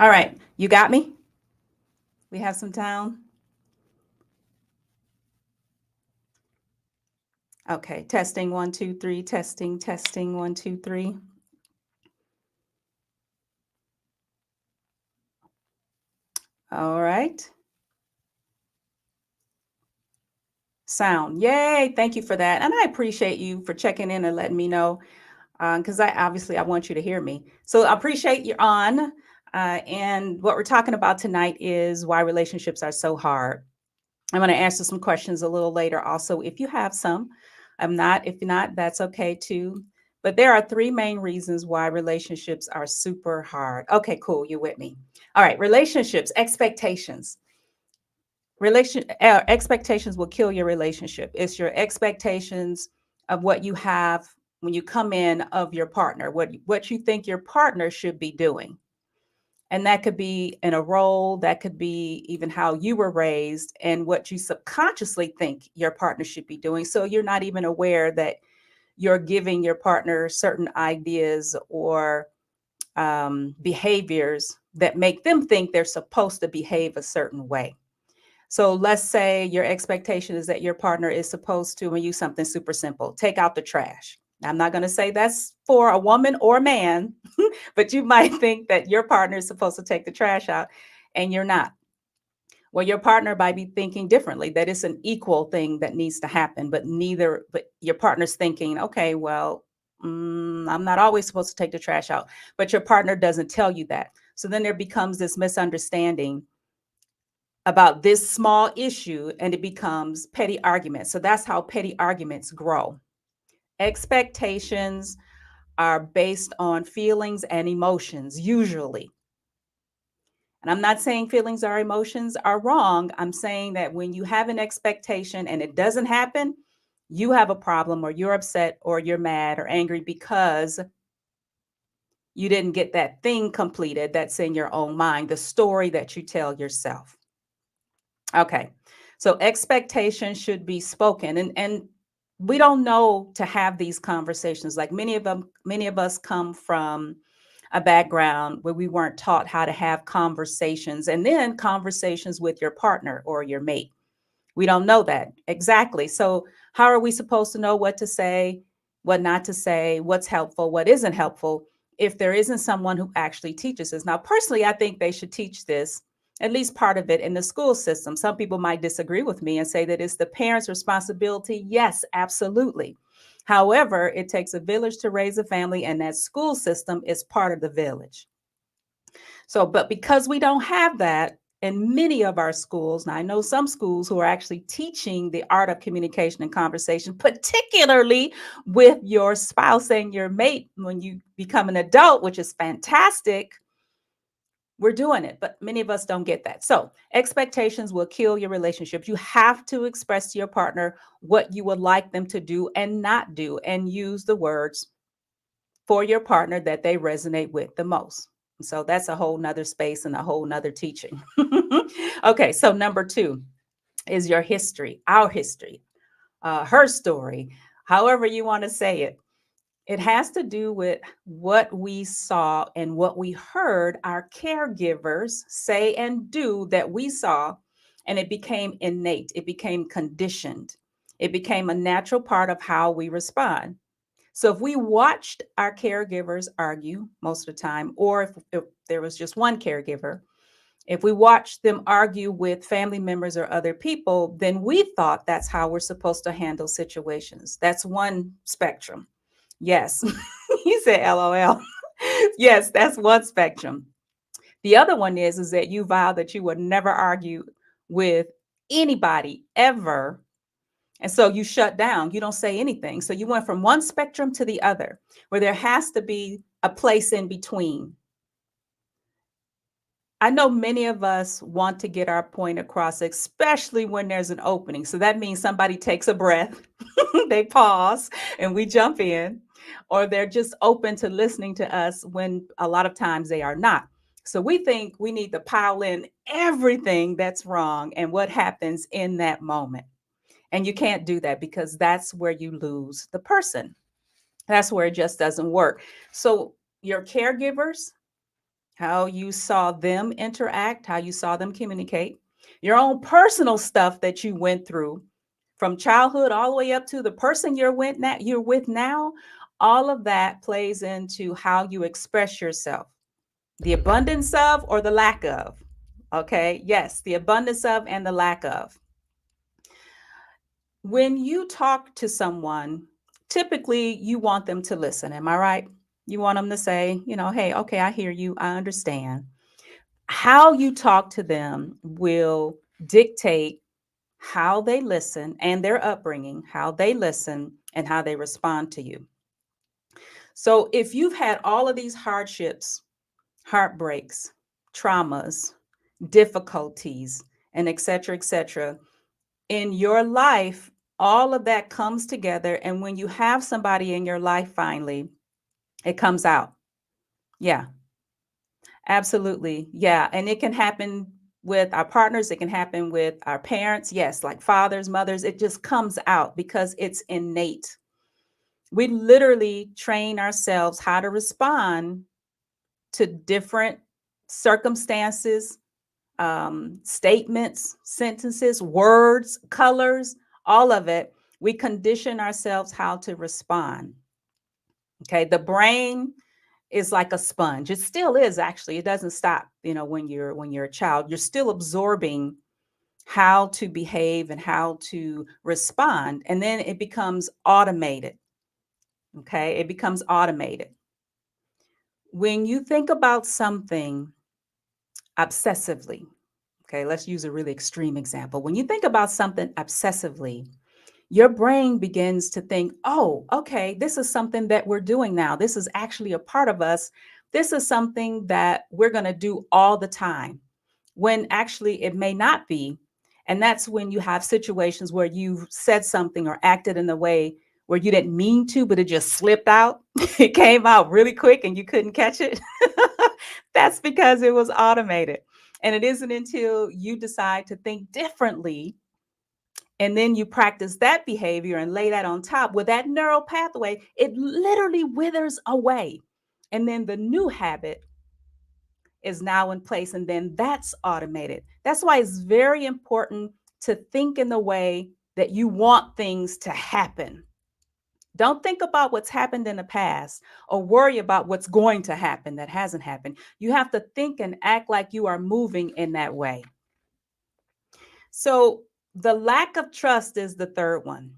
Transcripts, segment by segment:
All right, you got me? We have some time? Okay, testing 1, 2, 3, testing 1, 2, 3. All right. Sound. Yay. Thank you for that. And I appreciate you for checking in and letting me know because I want you to hear me. So I appreciate you're on. And what we're talking about tonight is why relationships are so hard. I'm going to answer some questions a little later also if you have some. I'm not. If not, that's okay too. But there are three main reasons why relationships are super hard. Okay, cool. You're with me. All right. Relationships, expectations. Expectations will kill your relationship. It's your expectations of what you have when you come in of your partner, what you think your partner should be doing. And that could be in a role, that could be even how you were raised and what you subconsciously think your partner should be doing. So you're not even aware that you're giving your partner certain ideas or behaviors that make them think they're supposed to behave a certain way. So let's say your expectation is that your partner is supposed to, and use something super simple, take out the trash. Now, I'm not going to say that's for a woman or a man, but you might think that your partner is supposed to take the trash out and you're not. Well, your partner might be thinking differently, that it's an equal thing that needs to happen, but your partner's thinking, okay, well, I'm not always supposed to take the trash out, but your partner doesn't tell you that. So then there becomes this misunderstanding about this small issue and it becomes petty arguments. So that's how petty arguments grow. Expectations are based on feelings and emotions, usually. And I'm not saying feelings or emotions are wrong. I'm saying that when you have an expectation and it doesn't happen, you have a problem or you're upset or you're mad or angry because you didn't get that thing completed that's in your own mind, the story that you tell yourself. Okay. So expectations should be spoken and we don't know to have these conversations. Like many of us come from a background where we weren't taught how to have conversations and then conversations with your partner or your mate. We don't know that. Exactly. So how are we supposed to know what to say, what not to say, what's helpful, what isn't helpful if there isn't someone who actually teaches us? Now, personally, I think they should teach this, at least part of it in the school system. Some people might disagree with me and say that it's the parents' responsibility. Yes, absolutely. However, it takes a village to raise a family, and that school system is part of the village. So, but because we don't have that in many of our schools, now I know some schools who are actually teaching the art of communication and conversation, particularly with your spouse and your mate when you become an adult, which is fantastic. We're doing it, but many of us don't get that. So, expectations will kill your relationship. You have to express to your partner what you would like them to do and not do, and use the words for your partner that they resonate with the most. So that's a whole nother space and a whole nother teaching. Okay, so number two is your history, our history, her story, however you want to say it. It has to do with what we saw and what we heard our caregivers say and do that we saw, and it became innate, it became conditioned, it became a natural part of how we respond. So if we watched our caregivers argue most of the time, or if there was just one caregiver, if we watched them argue with family members or other people, then we thought that's how we're supposed to handle situations. That's one spectrum. Yes. You said LOL. Yes, that's one spectrum. The other one is that you vow that you would never argue with anybody ever, and so you shut down, you don't say anything. So you went from one spectrum to the other, where there has to be a place in between. I know many of us want to get our point across, especially when there's an opening. So that means somebody takes a breath, they pause, and we jump in, or they're just open to listening to us when a lot of times they are not. So we think we need to pile in everything that's wrong and what happens in that moment. And you can't do that because that's where you lose the person. That's where it just doesn't work. So your caregivers, how you saw them interact, how you saw them communicate, your own personal stuff that you went through from childhood all the way up to the person you're with now. All of that plays into how you express yourself. The abundance of or the lack of. Okay? Yes, the abundance of and the lack of. When you talk to someone, typically you want them to listen. Am I right? You want them to say, hey, okay, I hear you. I understand. How you talk to them will dictate how they listen and their upbringing, how they listen and how they respond to you. So if you've had all of these hardships, heartbreaks, traumas, difficulties, and et cetera, in your life, all of that comes together. And when you have somebody in your life, finally, it comes out. Yeah, absolutely. Yeah. And it can happen with our partners, it can happen with our parents. Yes, like fathers, mothers, it just comes out because it's innate. We literally train ourselves how to respond to different circumstances, statements, sentences, words, colors, all of it. We condition ourselves how to respond. Okay. The brain is like a sponge. It still is, actually. It doesn't stop, when you're a child. You're still absorbing how to behave and how to respond. And then it becomes automated. Okay. It becomes automated. When you think about something obsessively, okay, let's use a really extreme example. When you think about something obsessively, your brain begins to think, oh, okay, this is something that we're doing now. This is actually a part of us. This is something that we're going to do all the time, when actually it may not be. And that's when you have situations where you've said something or acted in a way where you didn't mean to, but it just slipped out. It came out really quick and you couldn't catch it. That's because it was automated. And it isn't until you decide to think differently and then you practice that behavior and lay that on top with that neural pathway, it literally withers away. And then the new habit is now in place, and then that's automated. That's why it's very important to think in the way that you want things to happen. Don't think about what's happened in the past or worry about what's going to happen that hasn't happened. You have to think and act like you are moving in that way. So the lack of trust is the third one.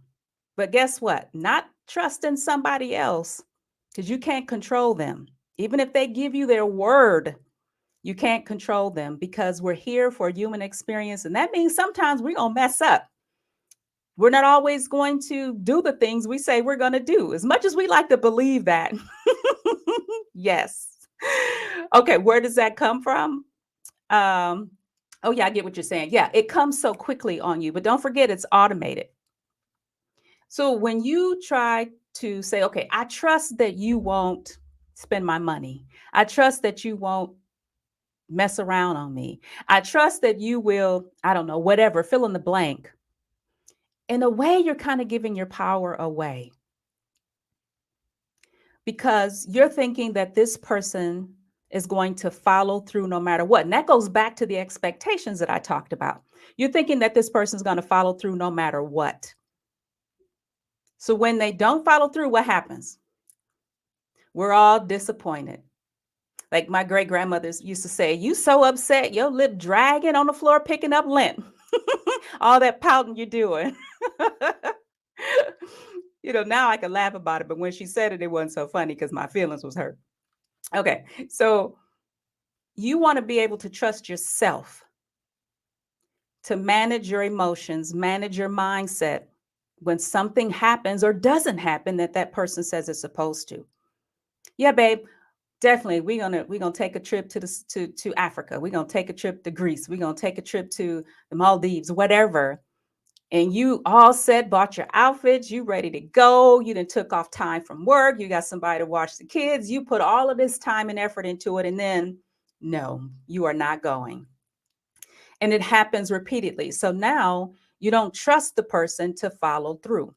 But guess what? Not trusting somebody else, because you can't control them. Even if they give you their word, you can't control them, because we're here for human experience. And that means sometimes we're going to mess up. We're not always going to do the things we say we're going to do, as much as we like to believe that. Yes. Okay, where does that come from? Oh, yeah, I get what you're saying. Yeah, it comes so quickly on you, but don't forget it's automated. So when you try to say, okay, I trust that you won't spend my money. I trust that you won't mess around on me. I trust that you will, I don't know, whatever, fill in the blank. In a way, you're kind of giving your power away, because you're thinking that this person is going to follow through no matter what. And that goes back to the expectations that I talked about. You're thinking that this person is going to follow through no matter what. So when they don't follow through, what happens? We're all disappointed. Like my great grandmothers used to say, you so upset, your lip dragging on the floor, picking up lint. All that pouting you're doing. Now I can laugh about it, but when she said it, it wasn't so funny because my feelings was hurt. Okay, so you want to be able to trust yourself to manage your emotions, manage your mindset when something happens or doesn't happen that person says it's supposed to. Yeah, babe, definitely we're gonna take a trip to Africa. We're gonna take a trip to Greece. We're gonna take a trip to the Maldives, whatever. And you all set, bought your outfits, you ready to go. You done took off time from work. You got somebody to watch the kids. You put all of this time and effort into it. And then, no, you are not going. And it happens repeatedly. So now you don't trust the person to follow through.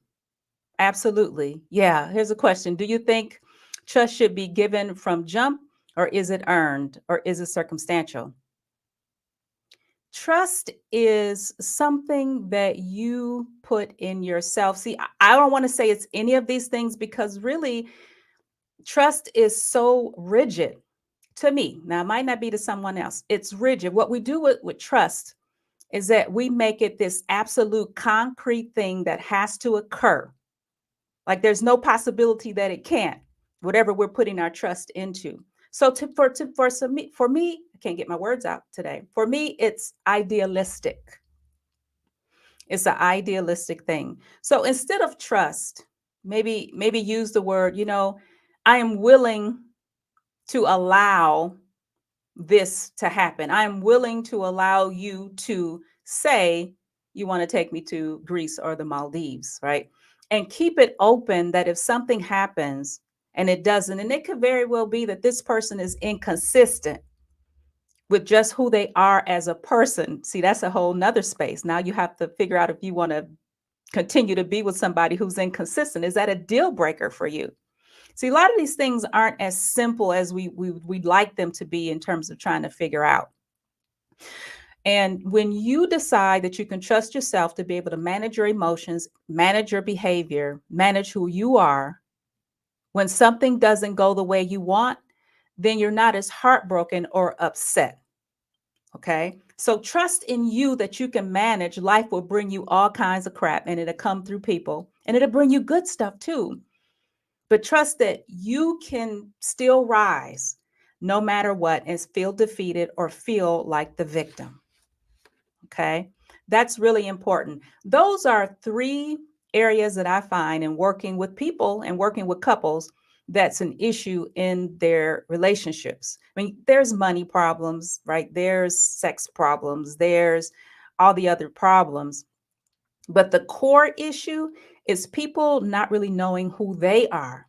Absolutely. Yeah. Here's a question. Do you think trust should be given from jump, or is it earned, or is it circumstantial? Trust is something that you put in yourself. See, I don't want to say it's any of these things because really, trust is so rigid to me. Now, it might not be to someone else. It's rigid. What we do with trust is that we make it this absolute concrete thing that has to occur. Like there's no possibility that it can't, whatever we're putting our trust into. So for me, I can't get my words out today. For me, it's idealistic. It's an idealistic thing. So instead of trust, maybe use the word, I am willing to allow this to happen. I'm willing to allow you to say you want to take me to Greece or the Maldives, right? And keep it open that if something happens and it doesn't, and it could very well be that this person is inconsistent with just who they are as a person. See, that's a whole nother space. Now you have to figure out if you want to continue to be with somebody who's inconsistent. Is that a deal breaker for you? See, a lot of these things aren't as simple as we'd like them to be in terms of trying to figure out. And when you decide that you can trust yourself to be able to manage your emotions, manage your behavior, manage who you are, when something doesn't go the way you want, then you're not as heartbroken or upset. Okay. So trust in you that you can manage. Life will bring you all kinds of crap and it'll come through people and it'll bring you good stuff too. But trust that you can still rise no matter what and feel defeated or feel like the victim. Okay. That's really important. Those are three areas that I find in working with people and working with couples that's an issue in their relationships. I mean, there's money problems, right? There's sex problems, there's all the other problems. But the core issue is people not really knowing who they are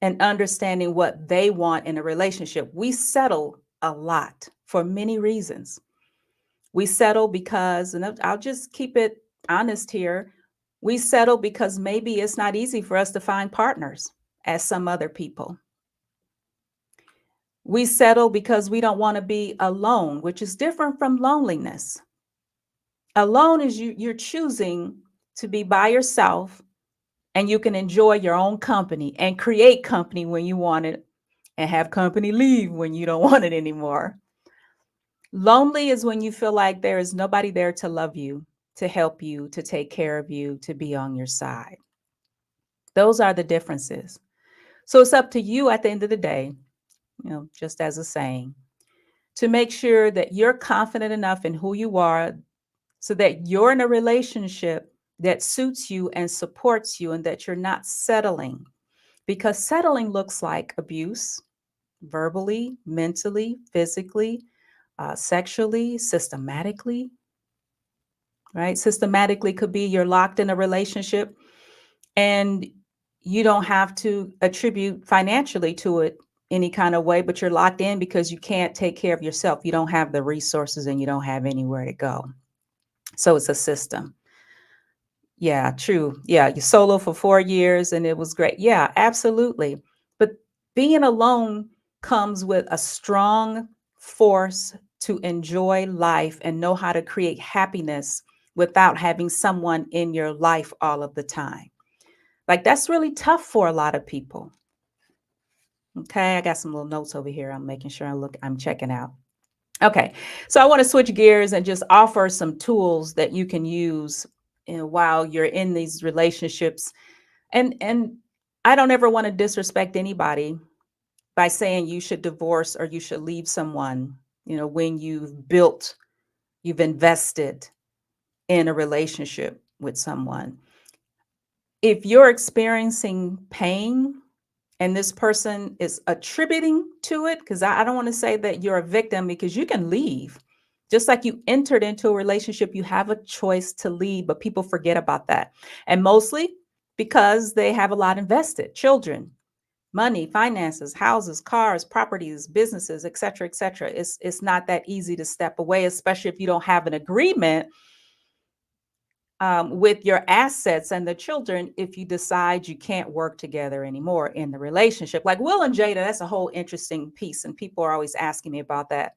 and understanding what they want in a relationship. We settle a lot for many reasons. We settle because, and I'll just keep it honest here, we settle because maybe it's not easy for us to find partners as some other people. We settle because we don't want to be alone, which is different from loneliness. Alone is you're choosing to be by yourself and you can enjoy your own company and create company when you want it and have company leave when you don't want it anymore. Lonely is when you feel like there is nobody there to love you, to help you, to take care of you, to be on your side. Those are the differences. So it's up to you at the end of the day, just as a saying, to make sure that you're confident enough in who you are so that you're in a relationship that suits you and supports you and that you're not settling. Because settling looks like abuse, verbally, mentally, physically, sexually, systematically, right? Systematically could be you're locked in a relationship and you don't have to attribute financially to it any kind of way, but you're locked in because you can't take care of yourself. You don't have the resources and you don't have anywhere to go. So it's a system. Yeah, true. Yeah, you solo for 4 years and it was great. Yeah, absolutely. But being alone comes with a strong force to enjoy life and know how to create happiness without having someone in your life all of the time. Like that's really tough for a lot of people. Okay, I got some little notes over here. I'm making sure I'm checking out. Okay, so I want to switch gears and just offer some tools that you can use while you're in these relationships. And I don't ever want to disrespect anybody by saying you should divorce or you should leave someone, when you've invested in a relationship with someone. If you're experiencing pain and this person is attributing to it, because I don't want to say that you're a victim because you can leave. Just like you entered into a relationship, you have a choice to leave, but people forget about that. And mostly because they have a lot invested, children, money, finances, houses, cars, properties, businesses, et cetera, et cetera. It's not that easy to step away, especially if you don't have an agreement with your assets and the children if you decide you can't work together anymore in the relationship. Like Will and Jada, that's a whole interesting piece, and people are always asking me about that.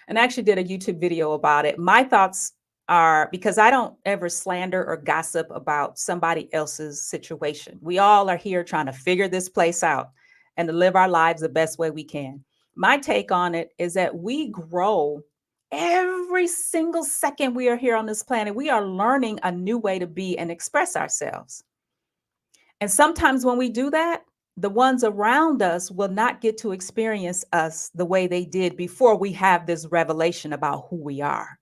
And I actually did a YouTube video about it. My thoughts are, because I don't ever slander or gossip about somebody else's situation. We all are here trying to figure this place out and to live our lives the best way we can. My take on it is that we grow every single second we are here on this planet. We are learning a new way to be and express ourselves. And sometimes when we do that, the ones around us will not get to experience us the way they did before we have this revelation about who we are.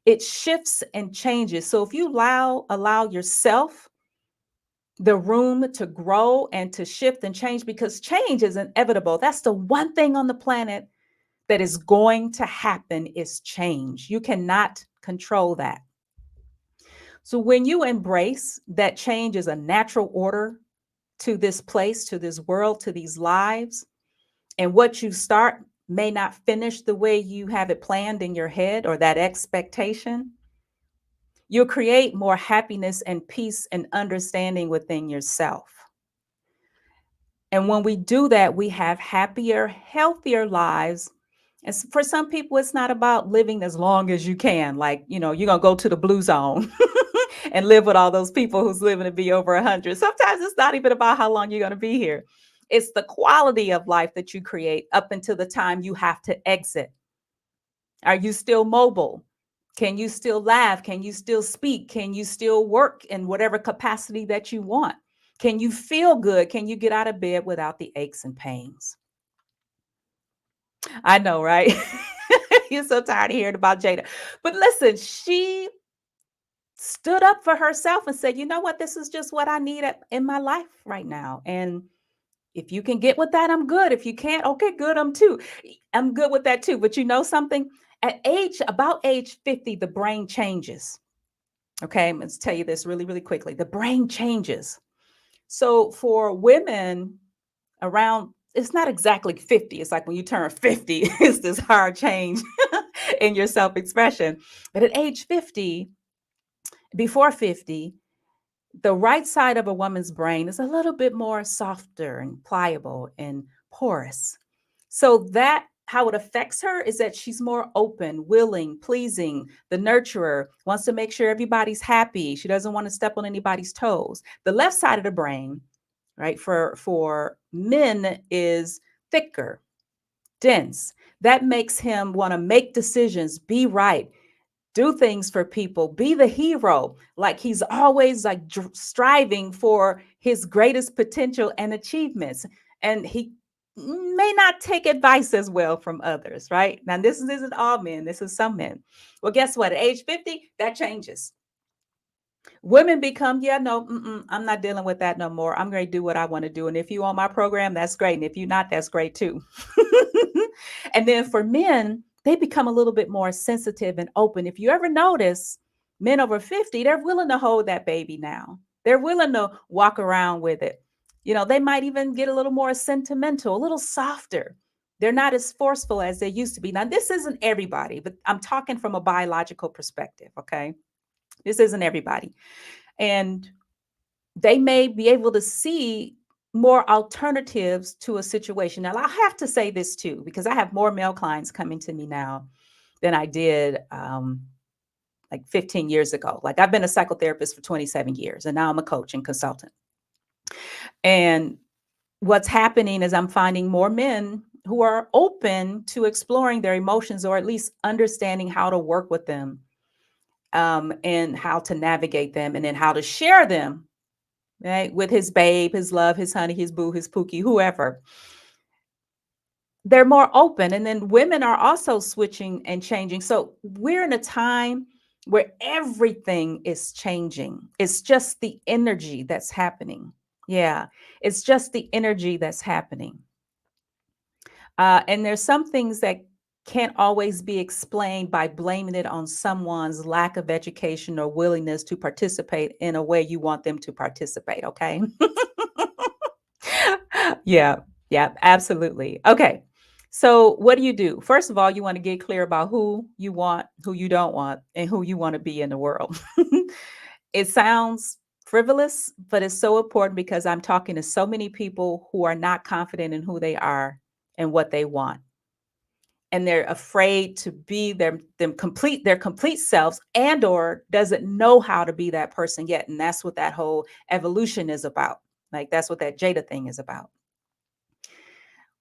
It shifts and changes. So if you allow yourself the room to grow and to shift and change, because change is inevitable. That's the one thing on the planet that is going to happen, is change. You cannot control that. So when you embrace that change is a natural order to this place, to this world, to these lives, and what you start may not finish the way you have it planned in your head or that expectation, you'll create more happiness and peace and understanding within yourself. And when we do that, we have happier, healthier lives. And for some people, it's not about living as long as you can. Like, you're going to go to the blue zone and live with all those people who's living to be over 100. Sometimes it's not even about how long you're going to be here. It's the quality of life that you create up until the time you have to exit. Are you still mobile? Can you still laugh? Can you still speak? Can you still work in whatever capacity that you want? Can you feel good? Can you get out of bed without the aches and pains? I know, right? You're so tired of hearing about Jada. But listen, she stood up for herself and said, you know what? This is just what I need in my life right now. And if you can get with that, I'm good. If you can't, okay, good. I'm good with that too. But you know something? About age 50, the brain changes. Okay, let's tell you this really, really quickly. The brain changes. So for women around, it's not exactly 50. It's like when you turn 50, it's this hard change in your self-expression. But at age 50, before 50, the right side of a woman's brain is a little bit more softer and pliable and porous. So that how it affects her is that she's more open, willing, pleasing, the nurturer, wants to make sure everybody's happy. She doesn't want to step on anybody's toes. The left side of the brain, right, for men is thicker, dense. That makes him want to make decisions, be right, do things for people, be the hero. Like he's always like striving for his greatest potential and achievements. And he may not take advice as well from others, right? Now, this isn't all men, this is some men. Well, guess what? At age 50, that changes. Women become, yeah, no, I'm not dealing with that no more. I'm going to do what I want to do. And if you on my program, that's great. And if you're not, that's great too. And then for men, they become a little bit more sensitive and open. If you ever notice, men over 50, they're willing to hold that baby now. They're willing to walk around with it. They might even get a little more sentimental, a little softer. They're not as forceful as they used to be. Now, this isn't everybody, but I'm talking from a biological perspective, okay? This isn't everybody. And they may be able to see more alternatives to a situation. Now, I have to say this too, because I have more male clients coming to me now than I did like 15 years ago. Like I've been a psychotherapist for 27 years and now I'm a coach and consultant. And what's happening is I'm finding more men who are open to exploring their emotions or at least understanding how to work with them, and how to navigate them and then how to share them, right? With his babe, his love, his honey, his boo, his pookie, whoever. They're more open. And then women are also switching and changing. So we're in a time where everything is changing. It's just the energy that's happening. Yeah, it's just the energy that's happening. And there's some things that can't always be explained by blaming it on someone's lack of education or willingness to participate in a way you want them to participate. Okay. Yeah, absolutely. Okay. So, what do? First of all, you want to get clear about who you want, who you don't want, and who you want to be in the world. It sounds frivolous, but it's so important because I'm talking to so many people who are not confident in who they are and what they want. And they're afraid to be their complete selves, and or doesn't know how to be that person yet. And that's what that whole evolution is about. Like that's what that Jada thing is about.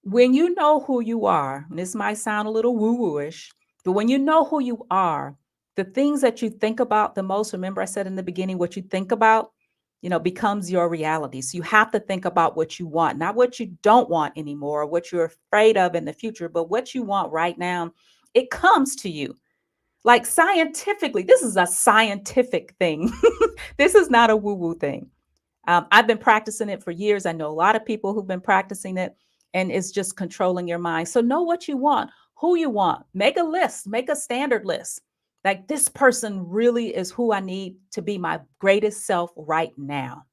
When you know who you are, and this might sound a little woo-woo-ish, but when you know who you are, the things that you think about the most, remember I said in the beginning, what you think about, becomes your reality. So you have to think about what you want, not what you don't want anymore, or what you're afraid of in the future, but what you want right now. It comes to you. Like scientifically, this is a scientific thing. This is not a woo-woo thing. I've been practicing it for years. I know a lot of people who've been practicing it, and it's just controlling your mind. So know what you want, who you want. Make a list, make a standard list. Like this person really is who I need to be my greatest self right now.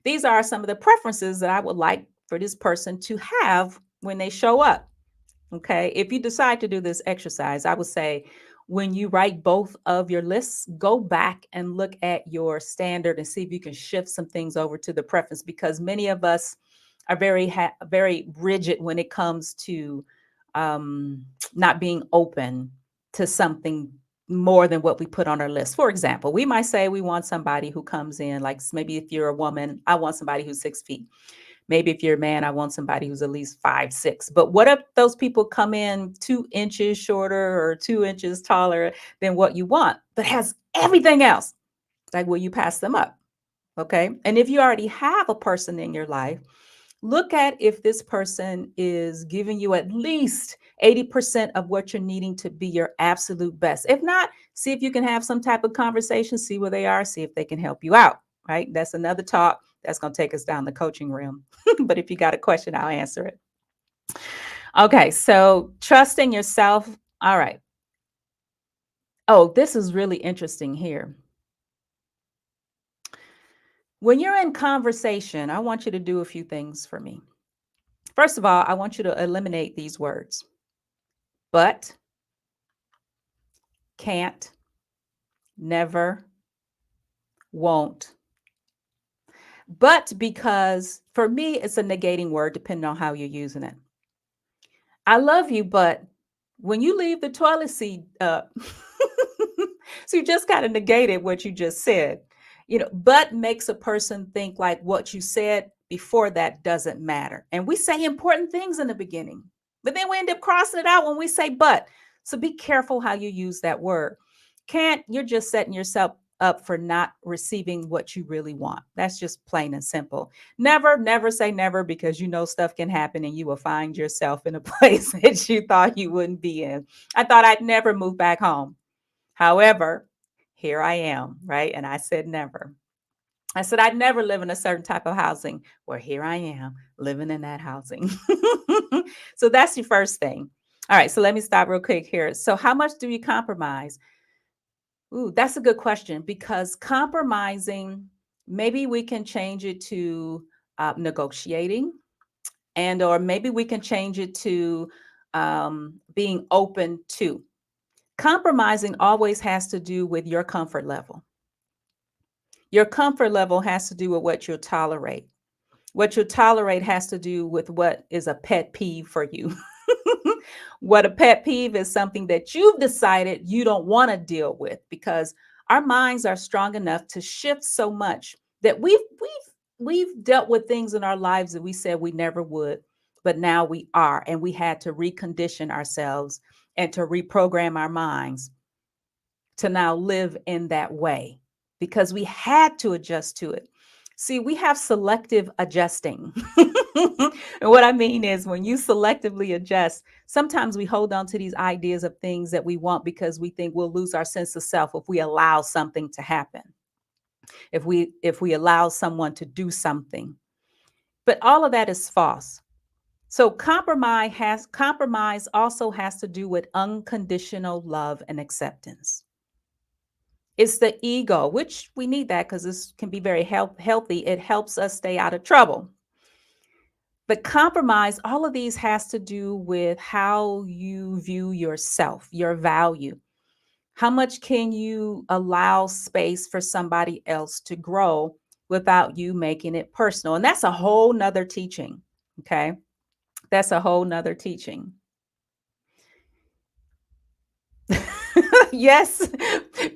These are some of the preferences that I would like for this person to have when they show up. Okay. If you decide to do this exercise, I would say when you write both of your lists, go back and look at your standard and see if you can shift some things over to the preference, because many of us are very rigid when it comes to um, not being open to something more than what we put on our list. For example, we might say we want somebody who comes in, like maybe if you're a woman, I want somebody who's 6 feet. Maybe if you're a man, I want somebody who's at least 5'6". But what if those people come in 2 inches shorter or 2 inches taller than what you want, but has everything else? Like, will you pass them up? Okay. And if you already have a person in your life, look at if this person is giving you at least 80% of what you're needing to be your absolute best. If not, see if you can have some type of conversation, see where they are, see if they can help you out, right? That's another talk that's going to take us down the coaching realm. But if you got a question, I'll answer it. Okay, so trusting yourself. All right. Oh, this is really interesting here. When you're in conversation, I want you to do a few things for me. First of all, I want you to eliminate these words: but, can't, never, won't. But, because for me, it's a negating word depending on how you're using it. I love you, but when you leave the toilet seat up, so you just kind of negated what you just said. But makes a person think like what you said before that doesn't matter. And we say important things in the beginning, but then we end up crossing it out when we say but. So be careful how you use that word. Can't, you're just setting yourself up for not receiving what you really want. That's just plain and simple. Never, never say never, because stuff can happen and you will find yourself in a place that you thought you wouldn't be in. I thought I'd never move back home. However, here I am, right? And I said never. I said I'd never live in a certain type of housing. Well, here I am living in that housing. So that's your first thing. All right, so let me stop real quick here. So how much do you compromise? Ooh, that's a good question, because compromising, maybe we can change it to negotiating, and or maybe we can change it to being open to. Compromising always has to do with your comfort level. Your comfort level has to do with what you'll tolerate. What you tolerate has to do with what is a pet peeve for you. What a pet peeve is something that you've decided you don't want to deal with, because our minds are strong enough to shift so much that we've dealt with things in our lives that we said we never would, but now we are, and we had to recondition ourselves and to reprogram our minds to now live in that way, because we had to adjust to it. See, we have selective adjusting. And what I mean is, when you selectively adjust, sometimes we hold on to these ideas of things that we want because we think we'll lose our sense of self if we allow something to happen, if we allow someone to do something. But all of that is false. So compromise also has to do with unconditional love and acceptance. It's the ego, which we need that because this can be very healthy. It helps us stay out of trouble. But compromise, all of these has to do with how you view yourself, your value. How much can you allow space for somebody else to grow without you making it personal? And that's a whole nother teaching. Okay. That's a whole nother teaching. Yes,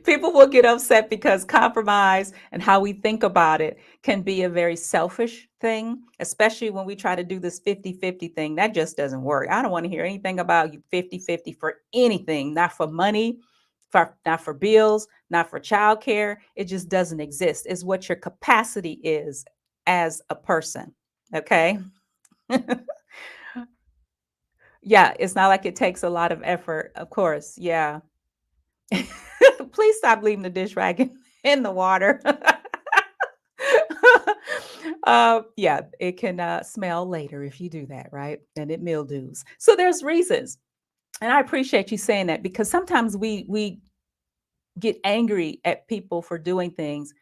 people will get upset because compromise and how we think about it can be a very selfish thing, especially when we try to do this 50-50 thing. That just doesn't work. I don't want to hear anything about you 50-50 for anything, not for money, not for bills, not for childcare. It just doesn't exist. It's what your capacity is as a person. Okay. Yeah, it's not like it takes a lot of effort, of course. Yeah. Please stop leaving the dish rag in the water. Yeah, it can smell later if you do that, right? And it mildews. So there's reasons, and I appreciate you saying that because sometimes we get angry at people for doing things,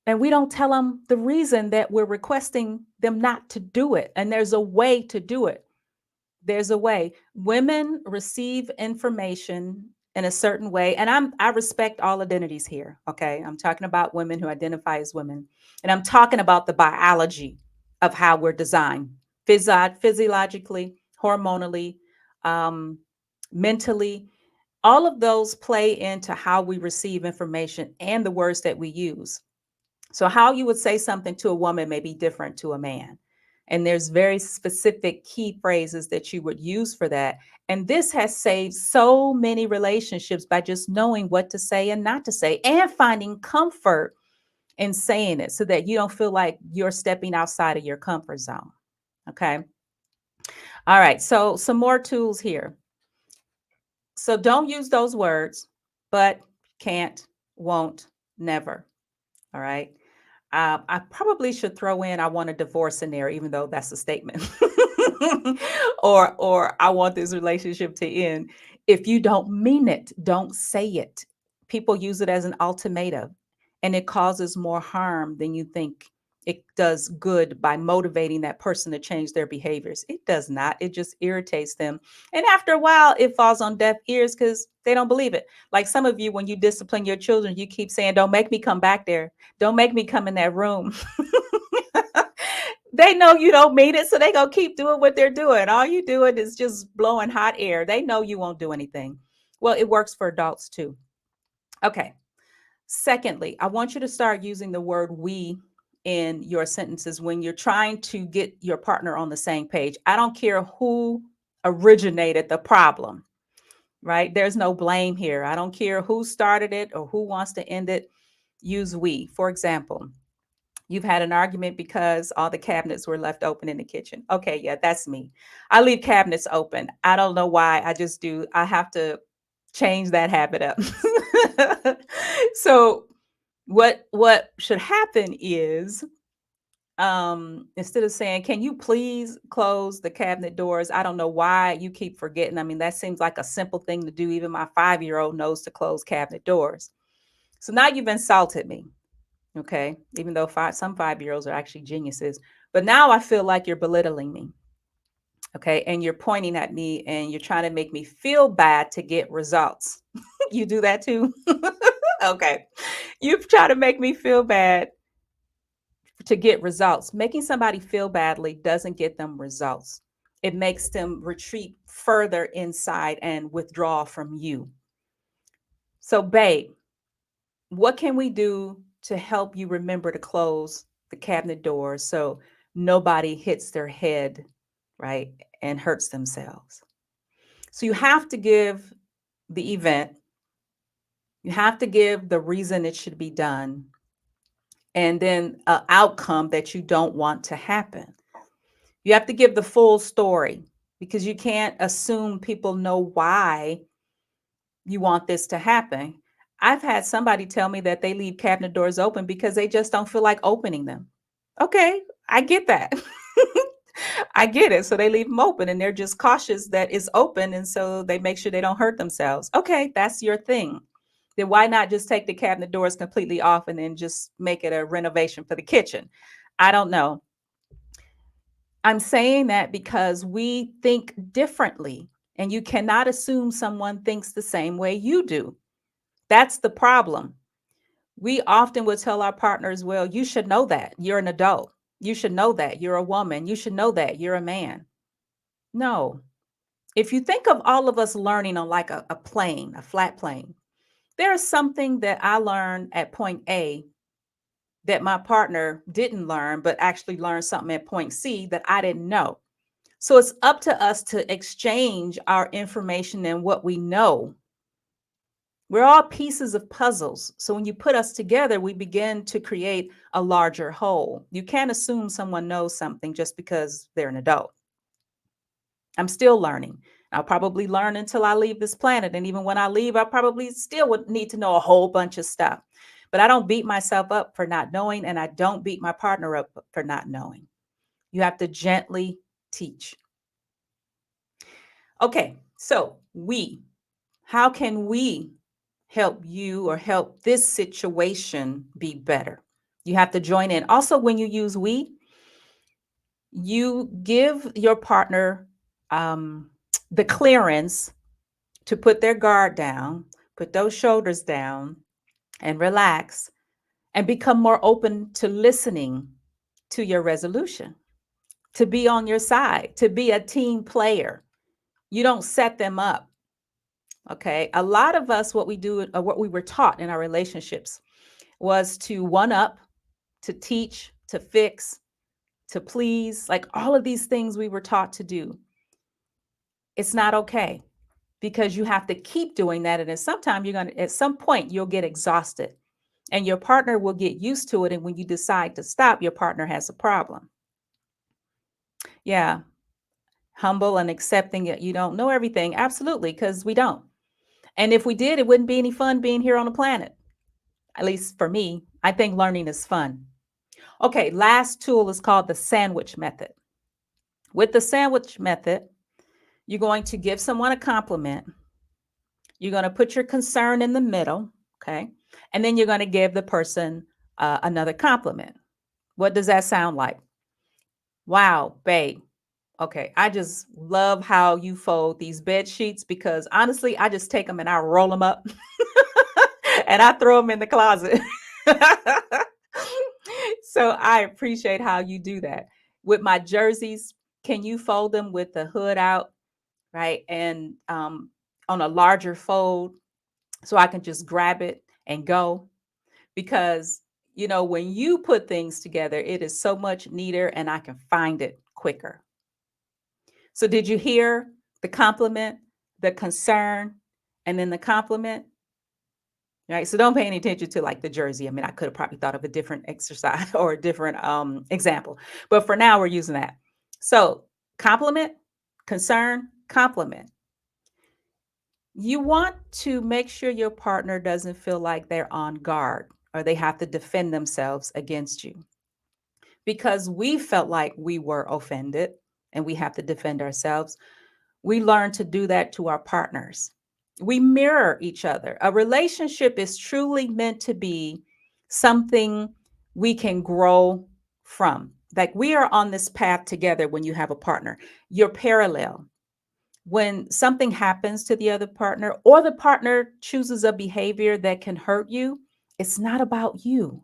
and we don't tell them the reason that we're requesting them not to do it. And there's a way to do it. There's a way. Women receive information in a certain way, and I respect all identities here. Okay, I'm talking about women who identify as women, and I'm talking about the biology of how we're designed, physiologically, hormonally, um, mentally. All of those play into how we receive information and the words that we use. So how you would say something to a woman may be different to a man. And there's very specific key phrases that you would use for that. And this has saved so many relationships by just knowing what to say and not to say and finding comfort in saying it so that you don't feel like you're stepping outside of your comfort zone. Okay. All right. So some more tools here. So don't use those words, but, can't, won't, never. All right. I probably should throw in I want a divorce in there, even though that's a statement. Or I want this relationship to end. If you don't mean it, don't say it. People use it as an ultimatum, and it causes more harm than you think it does good by motivating that person to change their behaviors. It does not. It just irritates them. And after a while, it falls on deaf ears because they don't believe it. Like some of you, when you discipline your children, you keep saying, don't make me come back there. Don't make me come in that room. They know you don't mean it, so they gonna keep doing what they're doing. All you doing is just blowing hot air. They know you won't do anything. Well, it works for adults too. Okay. Secondly, I want you to start using the word we in your sentences when you're trying to get your partner on the same page. I don't care who originated the problem, right? There's no blame here. I don't care who started it or who wants to end it. Use we. For example, you've had an argument because all the cabinets were left open in the kitchen. Okay, yeah, that's me. I leave cabinets open. I don't know why. I just do. I have to change that habit up. So what should happen is instead of saying, can you please close the cabinet doors? I don't know why you keep forgetting. I mean, that seems like a simple thing to do. Even my 5-year-old knows to close cabinet doors. So now you've insulted me. Okay. Even though some 5-year-olds are actually geniuses. But now I feel like you're belittling me. Okay. And you're pointing at me and you're trying to make me feel bad to get results. You do that too? Okay. You try to make me feel bad to get results. Making somebody feel badly doesn't get them results. It makes them retreat further inside and withdraw from you. So, babe, what can we do to help you remember to close the cabinet doors so nobody hits their head, right, and hurts themselves? So you have to give the event, you have to give the reason it should be done, and then an outcome that you don't want to happen. You have to give the full story because you can't assume people know why you want this to happen. I've had somebody tell me that they leave cabinet doors open because they just don't feel like opening them. Okay, I get that. I get it. So they leave them open and they're just cautious that it's open. And so they make sure they don't hurt themselves. Okay, that's your thing. Then why not just take the cabinet doors completely off and then just make it a renovation for the kitchen? I don't know. I'm saying that because we think differently, and you cannot assume someone thinks the same way you do. That's the problem. We often would tell our partners, well, you should know that you're an adult. You should know that you're a woman. You should know that you're a man. No. If you think of all of us learning on like a plane, a flat plane, there is something that I learned at point A that my partner didn't learn, but actually learned something at point C that I didn't know. So it's up to us to exchange our information and what we know. We're all pieces of puzzles. So when you put us together, we begin to create a larger whole. You can't assume someone knows something just because they're an adult. I'm still learning. I'll probably learn until I leave this planet. And even when I leave, I probably still would need to know a whole bunch of stuff. But I don't beat myself up for not knowing, and I don't beat my partner up for not knowing. You have to gently teach. Okay, so how can we help you or help this situation be better? You have to join in. Also, when you use we, you give your partner the clearance to put their guard down, put those shoulders down, and relax and become more open to listening to your resolution, to be on your side, to be a team player. You don't set them up. Okay. A lot of us, what we do, what we were taught in our relationships was to one up, to teach, to fix, to please, like all of these things we were taught to do. It's not okay, because you have to keep doing that. And at some point, you'll get exhausted and your partner will get used to it. And when you decide to stop, your partner has a problem. Yeah. Humble and accepting that you don't know everything. Absolutely. Because we don't. And if we did, it wouldn't be any fun being here on the planet. At least for me, I think learning is fun. Okay. Last tool is called the sandwich method. With the sandwich method, you're going to give someone a compliment. You're going to put your concern in the middle. Okay. And then you're going to give the person another compliment. What does that sound like? Wow, babe. Okay, I just love how you fold these bed sheets, because honestly, I just take them and I roll them up and I throw them in the closet. So I appreciate how you do that. With my jerseys, can you fold them with the hood out, right? And on a larger fold, so I can just grab it and go? Because, when you put things together, it is so much neater and I can find it quicker. So did you hear the compliment, the concern, and then the compliment? Right. So don't pay any attention to like the jersey. I mean, I could have probably thought of a different exercise or a different example, but for now we're using that. So compliment, concern, compliment. You want to make sure your partner doesn't feel like they're on guard or they have to defend themselves against you, because we felt like we were offended and we have to defend ourselves. We learn to do that to our partners. We mirror each other. A relationship is truly meant to be something we can grow from. Like we are on this path together when you have a partner. You're parallel. When something happens to the other partner or the partner chooses a behavior that can hurt you, it's not about you.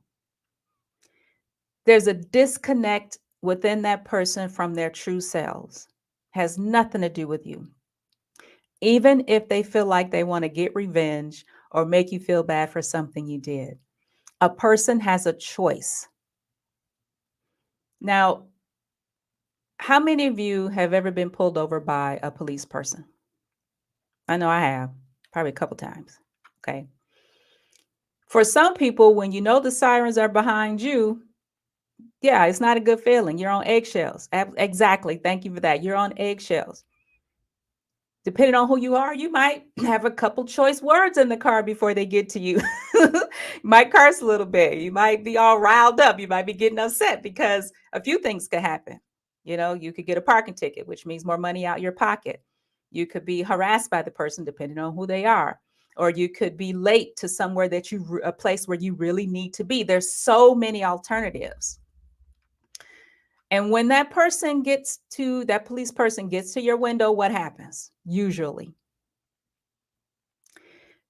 There's a disconnect within that person from their true selves. Has nothing to do with you. Even if they feel like they want to get revenge or make you feel bad for something you did, a person has a choice. Now, how many of you have ever been pulled over by a police person? I know I have, probably a couple times. Okay. For some people, when you know the sirens are behind you, yeah, it's not a good feeling. You're on eggshells. Exactly. Thank you for that. You're on eggshells. Depending on who you are, you might have a couple choice words in the car before they get to you. You might curse a little bit. You might be all riled up. You might be getting upset because a few things could happen. You could get a parking ticket, which means more money out your pocket. You could be harassed by the person, depending on who they are. Or you could be late to somewhere a place where you really need to be. There's so many alternatives. And when that police person gets to your window, what happens? Usually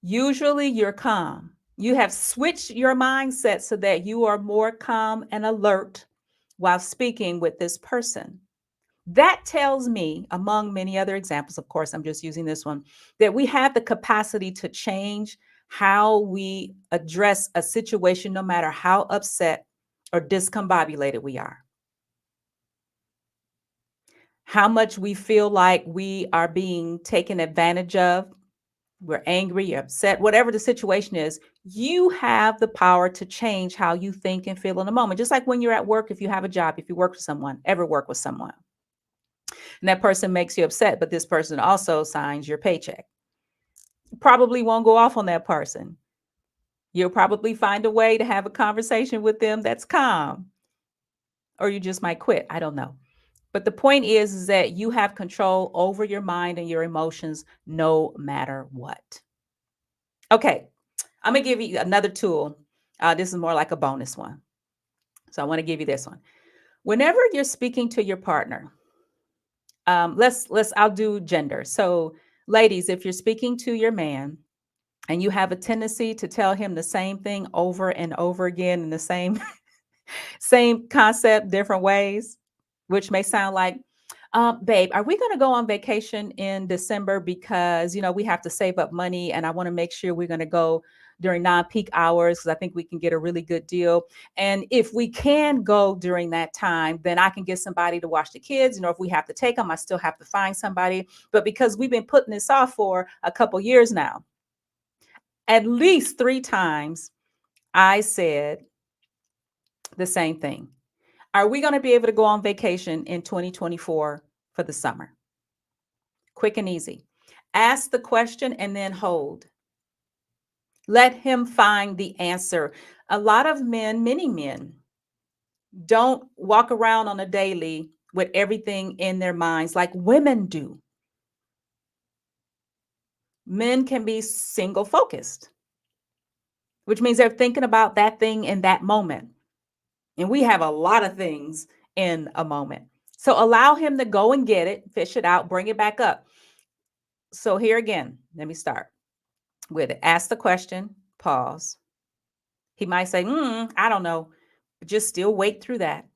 you're calm. You have switched your mindset so that you are more calm and alert while speaking with this person. That tells me, among many other examples, of course, I'm just using this one, that we have the capacity to change how we address a situation, no matter how upset or discombobulated we are. How much we feel like we are being taken advantage of, we're angry, you're upset, whatever the situation is, you have the power to change how you think and feel in a moment. Just like when you're at work, if you have a job, if you work with someone, ever work with someone, and that person makes you upset, but this person also signs your paycheck, you probably won't go off on that person. You'll probably find a way to have a conversation with them that's calm, or you just might quit. I don't know. But the point is that you have control over your mind and your emotions no matter what. Okay, I'm going to give you another tool. This is more like a bonus one. So I want to give you this one. Whenever you're speaking to your partner, I'll do gender. So ladies, if you're speaking to your man and you have a tendency to tell him the same thing over and over again in the same same concept, different ways, which may sound like, babe, are we going to go on vacation in December? Because, we have to save up money and I want to make sure we're going to go during non-peak hours because I think we can get a really good deal. And if we can go during that time, then I can get somebody to watch the kids. If we have to take them, I still have to find somebody. But because we've been putting this off for a couple years now, at least 3 times I said the same thing. Are we going to be able to go on vacation in 2024 for the summer? Quick and easy. Ask the question and then hold. Let him find the answer. A lot of men, many men, don't walk around on a daily with everything in their minds like women do. Men can be single focused, which means they're thinking about that thing in that moment. And we have a lot of things in a moment. So allow him to go and get it, fish it out, bring it back up. So here again, let me start with it. Ask the question, pause. He might say, I don't know, but just still wait through that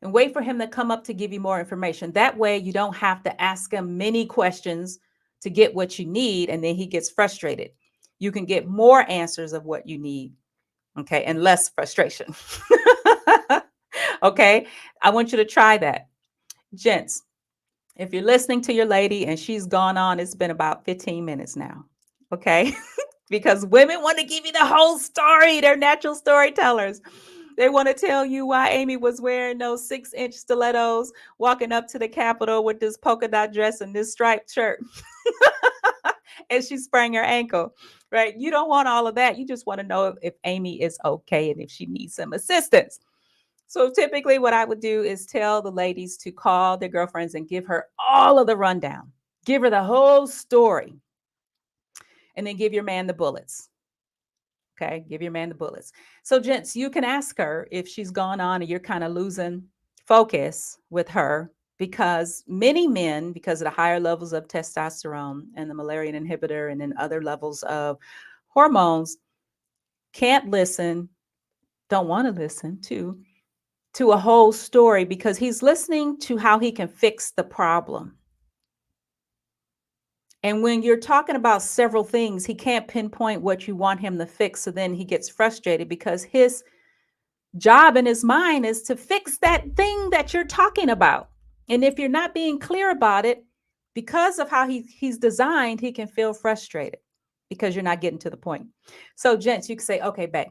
and wait for him to come up to give you more information. That way you don't have to ask him many questions to get what you need. And then he gets frustrated. You can get more answers of what you need. Okay. And less frustration. Okay. I want you to try that. Gents, if you're listening to your lady and she's gone on, it's been about 15 minutes now. Okay. Because women want to give you the whole story. They're natural storytellers. They want to tell you why Amy was wearing those 6-inch stilettos, walking up to the Capitol with this polka dot dress and this striped shirt. And she sprained her ankle, right? You don't want all of that. You just want to know if Amy is okay and if she needs some assistance. So typically what I would do is tell the ladies to call their girlfriends and give her all of the rundown. Give her the whole story. And then give your man the bullets. Okay, give your man the bullets. So, gents, you can ask her if she's gone on and you're kind of losing focus with her because many men, because of the higher levels of testosterone and the malaria inhibitor and then other levels of hormones, can't listen, don't want to listen to a whole story because he's listening to how he can fix the problem. And when you're talking about several things, he can't pinpoint what you want him to fix. So then he gets frustrated because his job in his mind is to fix that thing that you're talking about. And if you're not being clear about it, because of how he's designed, he can feel frustrated because you're not getting to the point. So, gents, you can say, okay, babe.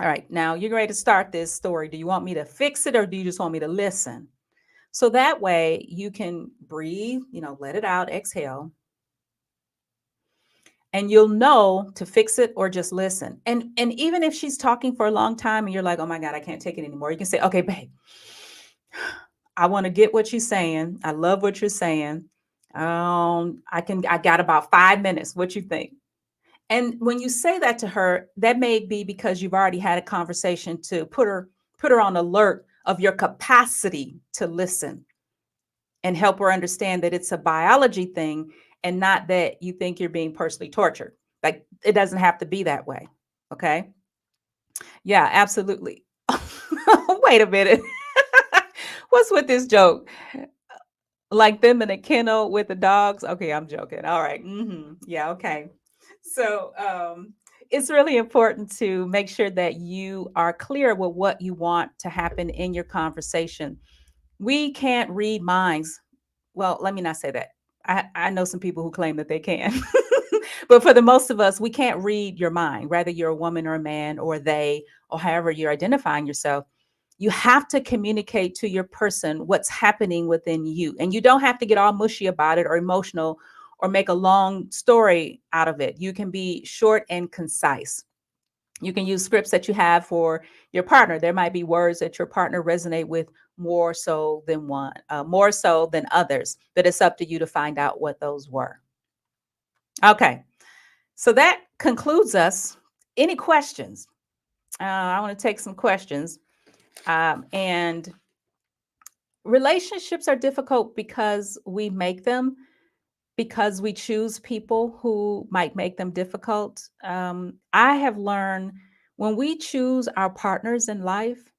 All right, now you're ready to start this story. Do you want me to fix it or do you just want me to listen? So that way you can breathe, let it out, exhale. And you'll know to fix it or just listen. And even if she's talking for a long time and you're like, oh my God, I can't take it anymore. You can say, okay, babe, I want to get what you're saying. I love what you're saying. I got about 5 minutes. What you think? And when you say that to her, that may be because you've already had a conversation to put her on alert of your capacity to listen and help her understand that it's a biology thing and not that you think you're being personally tortured. Like it doesn't have to be that way. Okay. Yeah, absolutely. Wait a minute. What's with this joke? Like them in a kennel with the dogs? Okay, I'm joking. All right. Yeah, okay. So, it's really important to make sure that you are clear with what you want to happen in your conversation. We can't read minds. Well, let me not say that. I know some people who claim that they can. But for the most of us, we can't read your mind, whether you're a woman or a man or they, or however you're identifying yourself. You have to communicate to your person what's happening within you. And you don't have to get all mushy about it or emotional or make a long story out of it. You can be short and concise. You can use scripts that you have for your partner. There might be words that your partner resonate with more so than one, more so than others, but it's up to you to find out what those were. Okay, so that concludes us. Any questions? I want to take some questions. And relationships are difficult because we make them, because we choose people who might make them difficult. I have learned when we choose our partners in life,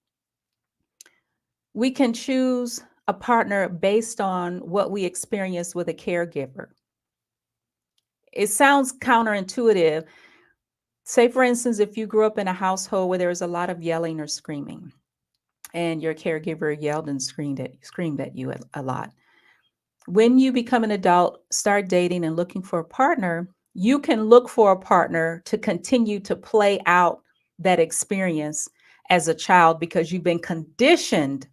we can choose a partner based on what we experience with a caregiver. It sounds counterintuitive. Say, for instance, if you grew up in a household where there was a lot of yelling or screaming, and your caregiver yelled and screamed at you a lot. When you become an adult, start dating and looking for a partner, you can look for a partner to continue to play out that experience as a child because you've been conditioned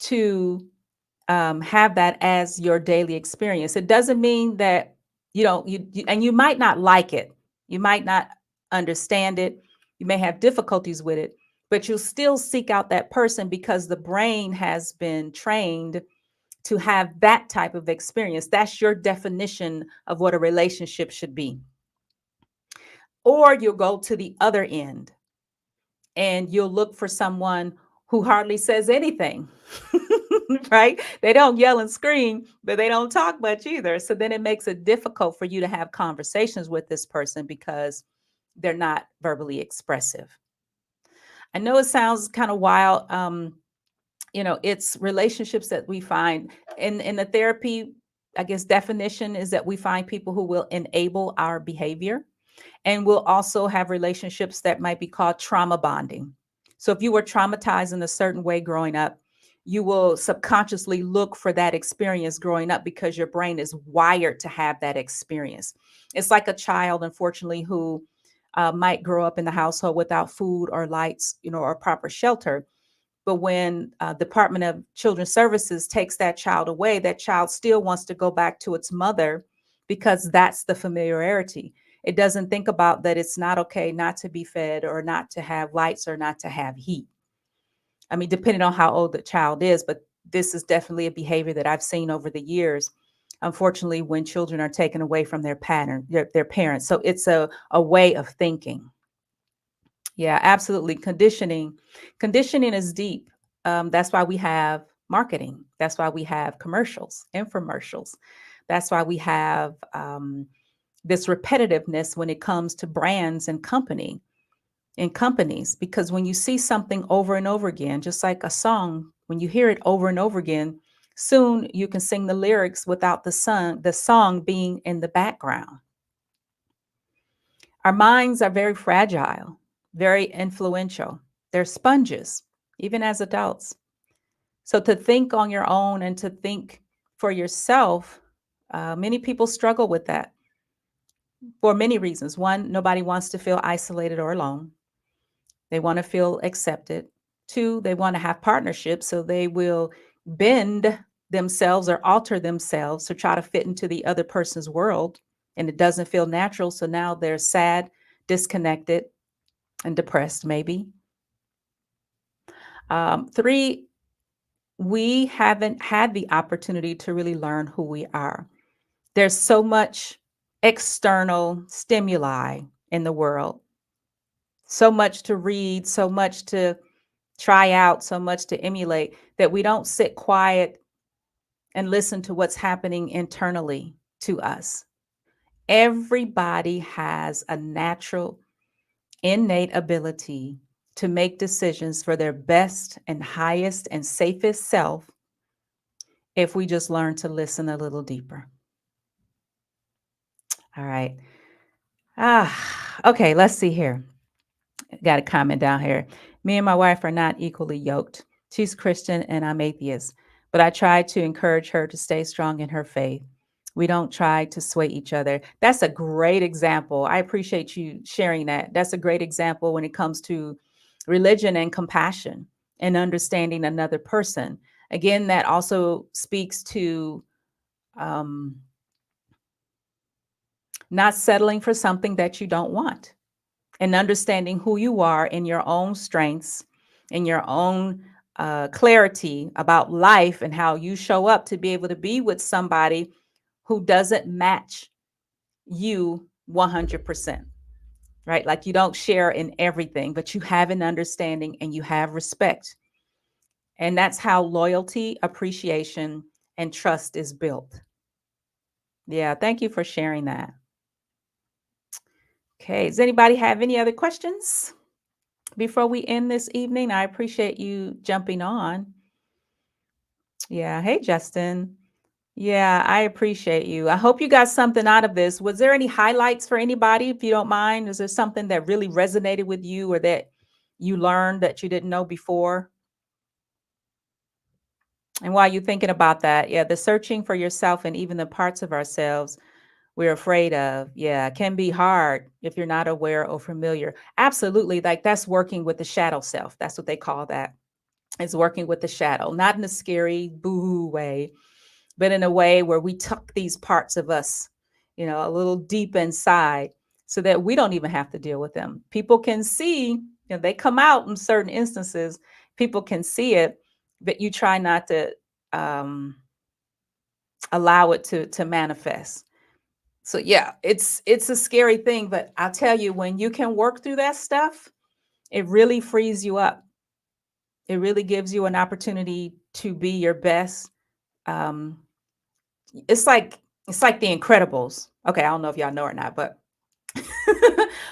to have that as your daily experience. It doesn't mean that and you might not like it. You might not understand it. You may have difficulties with it, but you'll still seek out that person because the brain has been trained to have that type of experience. That's your definition of what a relationship should be. Or you'll go to the other end and you'll look for someone who hardly says anything, right? They don't yell and scream, but they don't talk much either. So then it makes it difficult for you to have conversations with this person because they're not verbally expressive. I know it sounds kind of wild. It's relationships that we find in the therapy, I guess definition is that we find people who will enable our behavior. And we'll also have relationships that might be called trauma bonding. So if you were traumatized in a certain way growing up, you will subconsciously look for that experience growing up because your brain is wired to have that experience. It's like a child, unfortunately, who might grow up in the household without food or lights, or proper shelter. But when Department of Children's Services takes that child away, that child still wants to go back to its mother because that's the familiarity. It doesn't think about that it's not okay not to be fed or not to have lights or not to have heat. I mean, depending on how old the child is, but this is definitely a behavior that I've seen over the years. Unfortunately, when children are taken away from their parents. So it's a way of thinking. Yeah, absolutely. Conditioning is deep. That's why we have marketing. That's why we have commercials, infomercials. That's why we have this repetitiveness when it comes to brands and companies. Because when you see something over and over again, just like a song, when you hear it over and over again, soon you can sing the lyrics without the song being in the background. Our minds are very fragile, very influential. They're sponges, even as adults. So to think on your own and to think for yourself, many people struggle with that for many reasons. One, nobody wants to feel isolated or alone. They want to feel accepted. Two, they want to have partnerships, so they will bend themselves or alter themselves to try to fit into the other person's world. And it doesn't feel natural. So now they're sad, disconnected, and depressed, maybe. Three, we haven't had the opportunity to really learn who we are. There's so much external stimuli in the world, so much to read, so much to try out so much to emulate that we don't sit quiet and listen to what's happening internally to us. Everybody has a natural, innate ability to make decisions for their best and highest and safest self if we just learn to listen a little deeper. All right. Okay, let's see here. Got a comment down here. Me and my wife are not equally yoked. She's Christian and I'm atheist, but I try to encourage her to stay strong in her faith. We don't try to sway each other. That's a great example. I appreciate you sharing that. That's a great example when it comes to religion and compassion and understanding another person. Again, that also speaks to um, not settling for something that you don't want and understanding who you are in your own strengths, in your own clarity about life and how you show up to be able to be with somebody who doesn't match you 100%, right? Like you don't share in everything, but you have an understanding and you have respect. And that's how loyalty, appreciation, and trust is built. Yeah, thank you for sharing that. Okay, does anybody have any other questions before we end this evening? I appreciate you jumping on. Yeah, hey, Justin. Yeah, I appreciate you. I hope you got something out of this. Was there any highlights for anybody, if you don't mind? Is there something that really resonated with you or that you learned that you didn't know before? And while you're thinking about that, yeah, the searching for yourself and even the parts of ourselves we're afraid of, yeah, can be hard if you're not aware or familiar. Absolutely. Like that's working with the shadow self. That's what they call that. It's working with the shadow, not in a scary boo way, but in a way where we tuck these parts of us, a little deep inside so that we don't even have to deal with them. People can see, they come out in certain instances, people can see it, but you try not to um, allow it to manifest. So yeah, it's a scary thing, but I'll tell you, when you can work through that stuff, it really frees you up. It really gives you an opportunity to be your best. Um, it's like it's like The Incredibles. Okay, I don't know if y'all know or not, but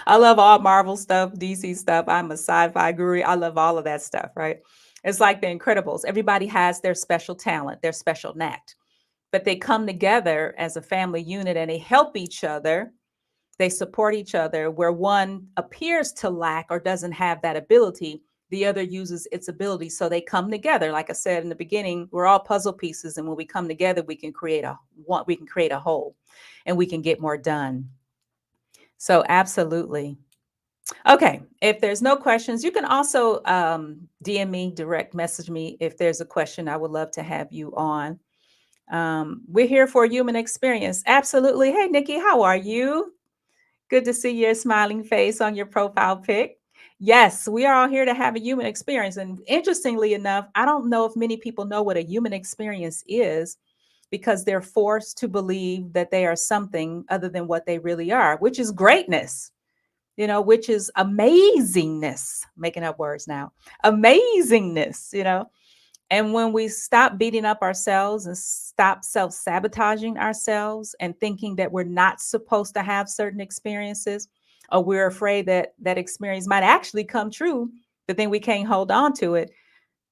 I love all Marvel stuff, DC stuff. I'm a sci-fi guru. I love all of that stuff, right? It's like The Incredibles. Everybody has their special talent, their special knack, but they come together as a family unit and they help each other. They support each other. Where one appears to lack or doesn't have that ability, the other uses its ability. So they come together. Like I said in the beginning, we're all puzzle pieces. And when we come together, we can create a whole and we can get more done. So absolutely. Okay. If there's no questions, you can also DM me, direct message me. If there's a question, I would love to have you on. We're here for a human experience. Absolutely. Hey, Nikki, how are you? Good to see your smiling face on your profile pic. Yes, we are all here to have a human experience. And interestingly enough, I don't know if many people know what a human experience is because they're forced to believe that they are something other than what they really are, which is greatness, which is amazingness. Making up words now. Amazingness. And when we stop beating up ourselves and stop self sabotaging ourselves and thinking that we're not supposed to have certain experiences, or we're afraid that that experience might actually come true, but then we can't hold on to it,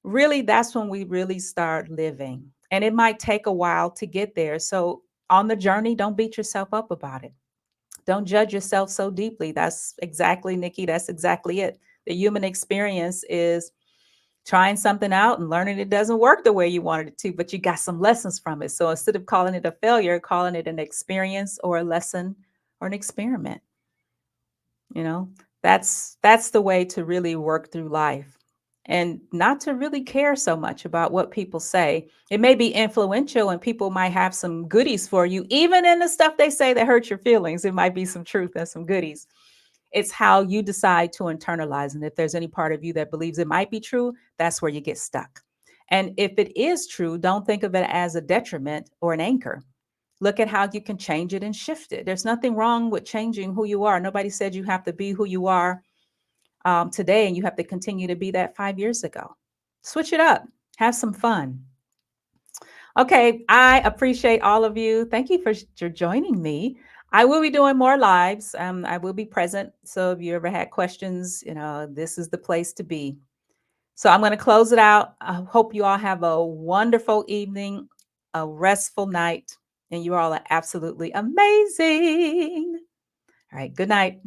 really, that's when we really start living. And it might take a while to get there. So on the journey, don't beat yourself up about it. Don't judge yourself so deeply. That's exactly, Nikki, that's exactly it. The human experience is trying something out and learning it doesn't work the way you wanted it to, but you got some lessons from it. So instead of calling it a failure, calling it an experience or a lesson or an experiment, you know, that's the way to really work through life and not to really care so much about what people say. It may be influential and people might have some goodies for you, even in the stuff they say that hurt your feelings. It might be some truth and some goodies. It's how you decide to internalize. And if there's any part of you that believes it might be true, that's where you get stuck. And if it is true, don't think of it as a detriment or an anchor. Look at how you can change it and shift it. There's nothing wrong with changing who you are. Nobody said you have to be who you are today, and you have to continue to be that 5 years ago. Switch it up. Have some fun. Okay, I appreciate all of you. Thank you for joining me. I will be doing more lives. I will be present. So if you ever had questions, this is the place to be. So I'm going to close it out. I hope you all have a wonderful evening, a restful night, and you all are absolutely amazing. All right, good night.